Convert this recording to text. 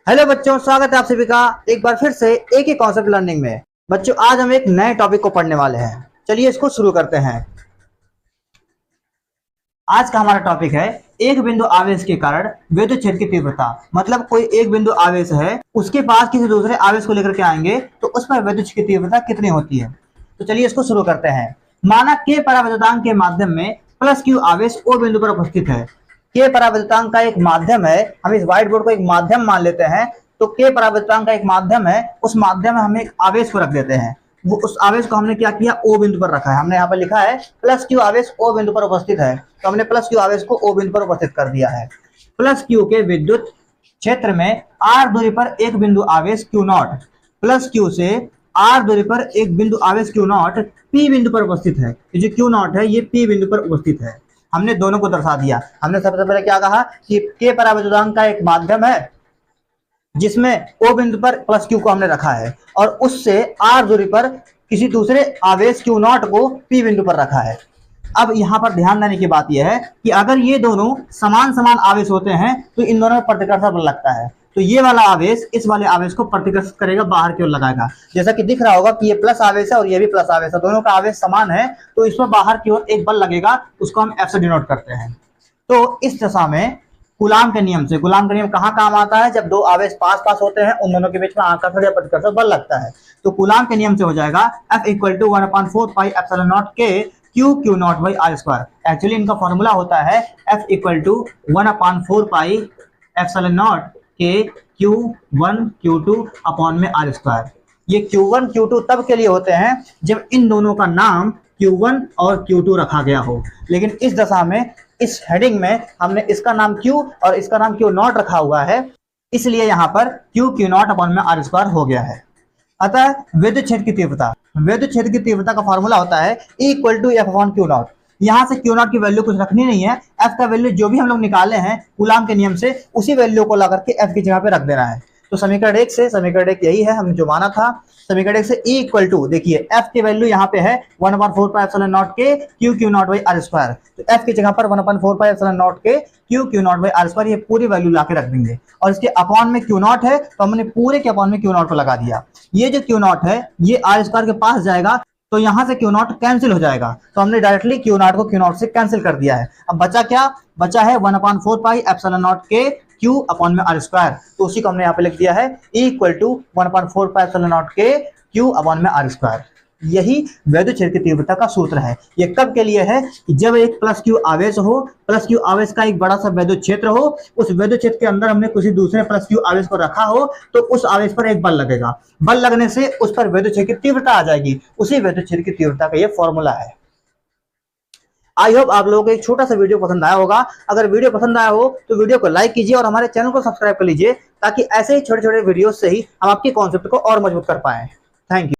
Hello बच्चों, स्वागत है आप सभी का एक बार फिर से एक ही कॉन्सेप्ट लर्निंग में। बच्चों, आज हम एक नए टॉपिक को पढ़ने वाले हैं। चलिए इसको शुरू करते हैं। आज का हमारा टॉपिक है एक बिंदु आवेश के कारण विद्युत क्षेत्र की तीव्रता। मतलब कोई एक बिंदु आवेश है, उसके पास किसी दूसरे आवेश को लेकर के आएंगे तो उस पर विद्युत क्षेत्र की तीव्रता कितनी होती है। तो चलिए इसको शुरू करते हैं। माना के पराविद्युतांक के माध्यम में प्लस क्यू आवेश ओ बिंदु पर उपस्थित है। के पराविद्युतांक का एक माध्यम है, हम इस व्हाइट बोर्ड को एक माध्यम मान लेते हैं। तो के पराविद्युतांक का एक माध्यम है, उस माध्यम में हम एक आवेश को रख देते हैं। वो उस आवेश को हमने क्या किया, ओ बिंदु पर रखा है। हमने यहाँ पर लिखा है प्लस क्यू आवेश ओ बिंदु पर उपस्थित है, तो हमने प्लस क्यू आवेश को ओ बिंदु पर उपस्थित कर दिया है। प्लस क्यू के विद्युत क्षेत्र में आर दूरी पर एक बिंदु आवेश क्यू नॉट, प्लस क्यू से आर दूरी पर एक बिंदु आवेश क्यू नॉट पी बिंदु पर उपस्थित है। ये जो क्यू नॉट है ये पी बिंदु पर उपस्थित है। हमने दोनों को दर्शा दिया। हमने सबसे पहले क्या कहा कि के पराविद्युतांक का एक माध्यम है जिसमें ओ बिंदु पर प्लस क्यू को हमने रखा है, और उससे आर दूरी पर किसी दूसरे आवेश क्यू नॉट को पी बिंदु पर रखा है। अब यहाँ पर ध्यान देने की बात यह है कि अगर ये दोनों समान समान आवेश होते हैं तो इन दोनों में प्रतिकर्षण बल लगता है। तो ये वाला आवेश इस वाले आवेश को प्रतिकर्षित करेगा, बाहर की ओर लगाएगा। जैसा कि दिख रहा होगा कि ये प्लस आवेश है और ये भी प्लस आवेश है, दोनों का आवेश समान है, तो इस पर बाहर की ओर एक बल लगेगा, उसको हम एफ से डिनोट करते हैं। तो इस दशा में कूलाम के नियम से, कूलाम का नियम कहाँ काम आता है, जब दो आवेश पास पास होते हैं उन दोनों के बीच में आकर्षण या प्रतिकर्षण बल लगता है। तो कूलाम के नियम से हो जाएगा F equal to 1/4 pi epsilon not के q q not by R square. Actually इनका फॉर्मूला होता है F equal to 1/4 pi epsilon not के Q1 Q2 अपॉन में आर स्क्वायर। ये Q1 Q2 तब के लिए होते हैं जब इन दोनों का नाम Q1 और Q2 रखा गया हो, लेकिन इस दशा में इस हेडिंग में हमने इसका नाम Q और इसका नाम Q नॉट रखा हुआ है, इसलिए यहाँ पर Q नॉट अपॉन में आर स्क्वायर हो गया है। अतः विद्युत क्षेत्र की तीव्रता, विद्युत क्षेत्र की तीव्रता का फॉर्मूला होता है E equal to F upon Q naught. यहाँ से क्यू नॉट की वैल्यू कुछ रखनी नहीं है, एफ का वैल्यू जो भी हम लोग निकाले हैं कूलाम के नियम से उसी वैल्यू को ला करके एफ की जगह पे रख देना है। तो समीकरण 1 से, समीकरण 1 यही है हमने जो माना था। समीकरण 1 से E इक्वल टू, देखिए F की वैल्यू यहाँ पे है 1/4 पाई एप्सिलॉन नॉट के Q not by R square. तो F की जगह पर 1/4 पाई एप्सिलॉन नॉट के Q not by R square, ये पूरी वैल्यू ला के रख देंगे। और इसके अपॉन में क्यू नॉट है तो हमने पूरे के अपॉन में क्यू नॉट को लगा दिया। ये जो क्यू नॉट है ये आर स्क्वायर के पास जाएगा, तो यहां से क्यू नॉट कैंसिल हो जाएगा, तो हमने डायरेक्टली क्यू नॉट को क्यू नॉट से कैंसिल कर दिया है। अब बचा क्या, बचा है 1/4 पाई एप्सिलॉन नॉट के क्यू अपॉन में आर स्क्वायर। तो उसी को हमने यहाँ पे लिख दिया है E equal to 1/4 pi epsilon not के क्यू अपॉन में आर स्क्वायर। यही विद्युत क्षेत्र की तीव्रता का सूत्र है। ये कब के लिए है कि जब एक प्लस क्यू आवेश हो, प्लस क्यू आवेश का एक बड़ा सा विद्युत क्षेत्र हो, उस विद्युत क्षेत्र के अंदर हमने किसी दूसरे प्लस क्यू आवेश को रखा हो, तो उस आवेश पर एक बल लगेगा। बल लगने से उस पर विद्युत क्षेत्र की तीव्रता आ जाएगी। उसी विद्युत क्षेत्र की तीव्रता का ये फॉर्मूला है। आई होप आप लोगों को एक छोटा सा वीडियो पसंद आया होगा। अगर वीडियो पसंद आया हो तो वीडियो को लाइक कीजिए और हमारे चैनल को सब्सक्राइब कर लीजिए, ताकि ऐसे ही छोटे छोटे वीडियो से ही हम आपके कॉन्सेप्ट को और मजबूत कर पाए। Thank you.